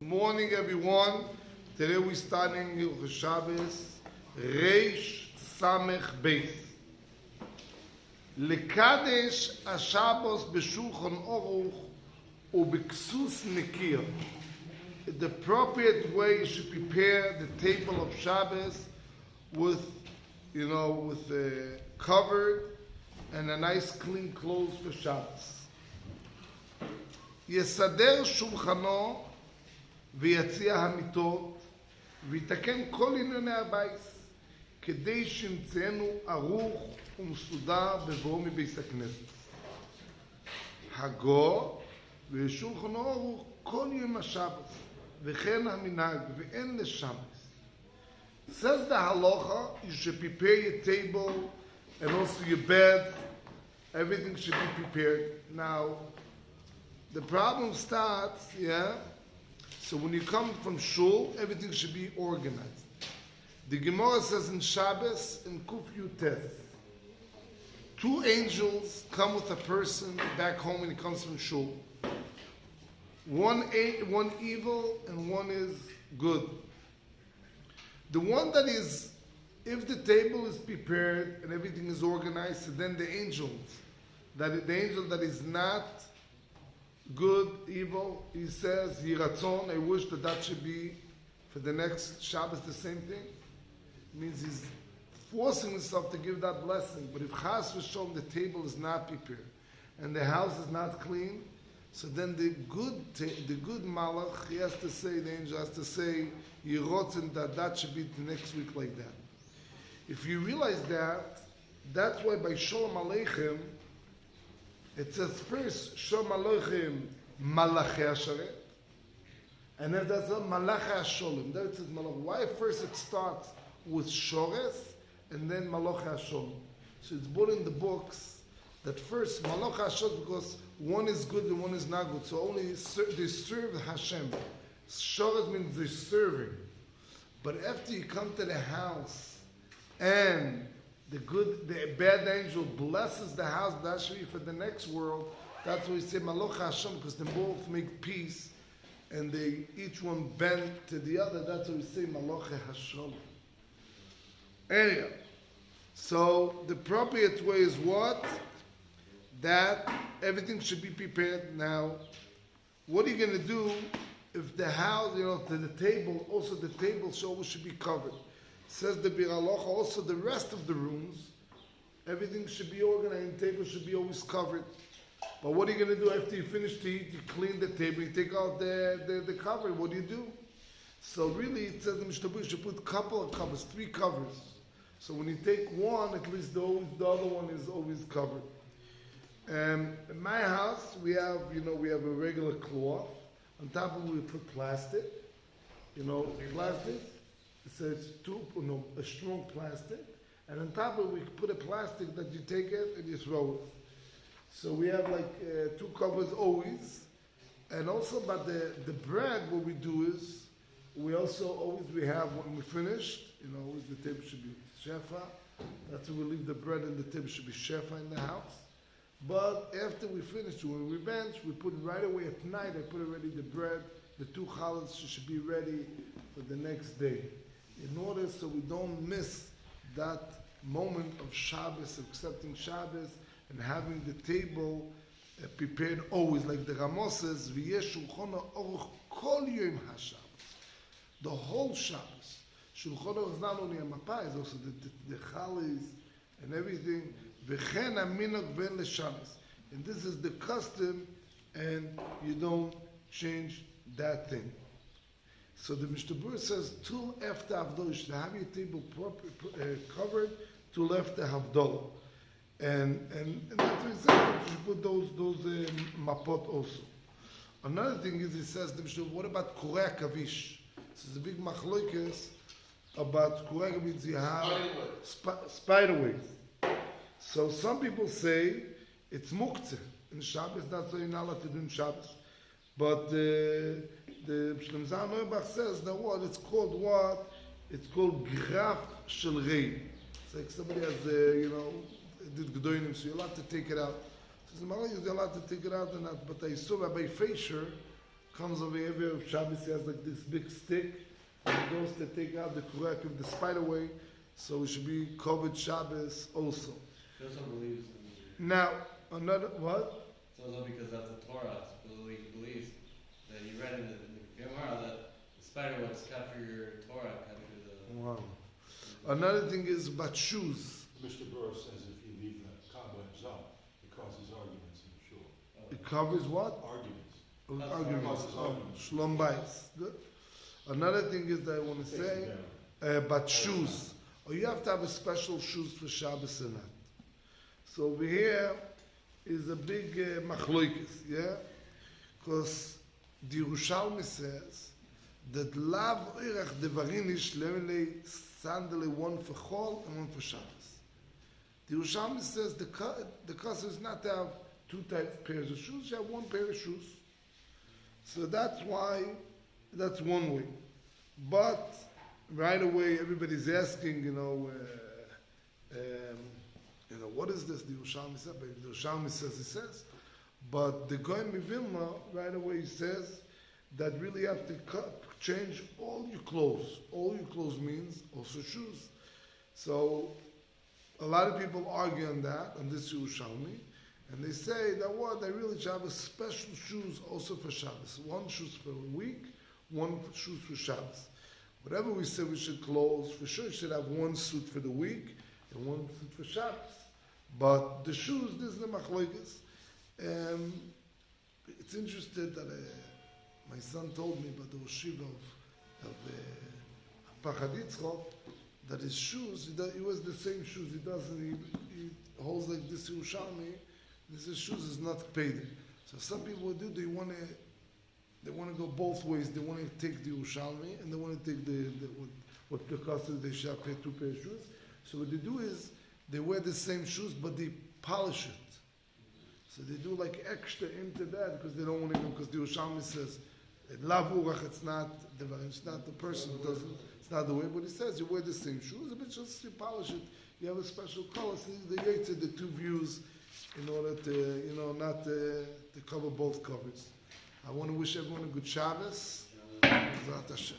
Good morning, everyone. Today we're starting Hilchos Shabbos, Reish Samech Beis. Lekadesh HaShabbos b'Shulchan Aruch u'b'Ksus Nekir. The appropriate way you should prepare the table of Shabbos with covered and a nice clean clothes for Shabbos. יסדר שולחנו ויציע המיטות ויתקן כל ענייני הבית כדי שימצאנו ערוך ומסודר בבואו מבית הכנסת. הגו ושולחנו ערוך כל יום השבת וכן המנהג ואין לשמש. Says the halacha, you should prepare your table and also your bed. Everything should be prepared. Now, the problem starts, so when you come from shul, everything should be organized. The Gemara says in Shabbos, in Kuf Yutes, 2 angels come with a person back home when he comes from shul. One evil and one is good. The one that is, if the table is prepared and everything is organized, so then the angel that is not good, evil, he says, Yiratzon, I wish that should be for the next Shabbos the same thing. It means he's forcing himself to give that blessing. But if Chas v'Shalom, the table is not prepared and the house is not clean, so then the good malach, he has to say, the angel has to say, Yiratzon, that should be the next week like that. If you realize that, that's why by Shalom Aleichem, it says first, Shalom Aleichem Malachei HaSharet, and then that's Malachei HaSholem. Then it says Malach. Why first it starts with Shores and then Malachei HaSholem? So it's brought in the books that first Malachei HaSholem, because one is good and one is not good. So only they serve Hashem. Shores means they're serving. But after you come to the house and the bad angel blesses the house, that should be for the next world. That's why we say Malach Hashem, because they both make peace and they each one bend to the other. That's why we say Malach Hashem. Anyhow, so the appropriate way is what? That everything should be prepared. Now, what are you going to do if the house, to the table, also the table should be covered? Says the Berurah, also the rest of the rooms, everything should be organized, the table should be always covered. But what are you going to do after you finish to eat? You clean the table, you take out the cover. What do you do? So really, it says in Mishnah, you should put a couple of covers, 3 covers. So when you take one, at least the other one is always covered. In my house, we have a regular cloth. On top of it, we put plastic. Plastic. So it's a strong plastic, and on top of it we put a plastic that you take it and you throw it. So we have 2 covers always, and also about the bread. What we do is we have when we finished. Always the table should be shefa. That's when we leave the bread, and the table should be shefa in the house. But after we finish, when we bench, we put right away at night. I put already the bread. The 2 challahs should be ready for the next day, in order so we don't miss that moment of Shabbos, accepting Shabbos, and having the table prepared always. Like the Ramah says, V'yesh shulchon aruch kol yom HaShabbos. The whole Shabbos. Shulchon aruch is not only a mapa, it's also the chalis and everything. V'chen aminog ben l'Shabbos. And this is the custom, and you don't change that thing. So the Mishnah says, till after Havdalah, you should have your table covered till after Havdalah. And that's what he says, you should put those mapot also. Another thing is, he says, the Mishnah, what about Kurei Kavish? This is a big machloikes about Kurei Kavish, you have spiderways. So some people say it's muktzeh. In Shabbos, that's why you're not allowed to do in Shabbos. But the Shlem Zah Neubach says that it's called what? It's called graf shel rei. It's like somebody has, did gedoinim, so you're allowed to take it out. So the Malach is allowed to take it out, and that. But I saw Rabbi Fisher comes over here of Shabbos, he has like this big stick, and he goes to take out the kurek of the spider away, so it should be covered Shabbos also. He also believes in Now, another, what? It's also because that's the Torah, supposedly he believes that he read in the Gemara that the spider webs capture your Torah, capture the... Wow. Another thing is about shoes. Mr. Berurah says if you leave the cobwebs up, it causes arguments in the shul. It covers what? Arguments. Arguments. Causes arguments. Shlom bayis. Good. Another thing is that I want to say about shoes. Or you have to have a special shoes for Shabbos or not. So over here is a big machloikis, yeah? Because the Yerushalmi says that lav oirach devarinish lemele sandale, one for Chol and one for Shabbos. The Yerushalmi says the custom is not to have two types of pairs of shoes, you have one pair of shoes. So that's why, that's one way. But right away everybody's asking, what is this? The Yerushalmi said, but the Yerushalmi says, he says. But the Goy Mivilna, right away he says that really you have to change all your clothes. All your clothes means also shoes. So a lot of people argue on that, on this Yerushalmi, and they say that they really should have a special shoes also for Shabbos. One shoes for a week, one shoes for Shabbos. Whatever we say we should clothes, for sure you should have one suit for the week and one suit for Shabbos. But the shoes, this is the machloikis. It's interesting that my son told me about the Oshiva of Pachad Yitzchok, that his shoes, he wears the same shoes. He holds like this Yerushalmi. His shoes is not paid. So some people would do, they want to go both ways. They want to take the Yerushalmi and they want to take what the cost is, they shall pay two pairs of shoes. So what they do is, they wear the same shoes, but they polish it. So they do like extra into that because they don't want to go, because the Yerushalmi says, Lavurach, it's not the person who doesn't, it's not the way, but he says you wear the same shoes, but just you polish it, you have a special color. So they get to the two views in order to, not to cover both covers. I want to wish everyone a good Shabbos. B'ezrat Hashem.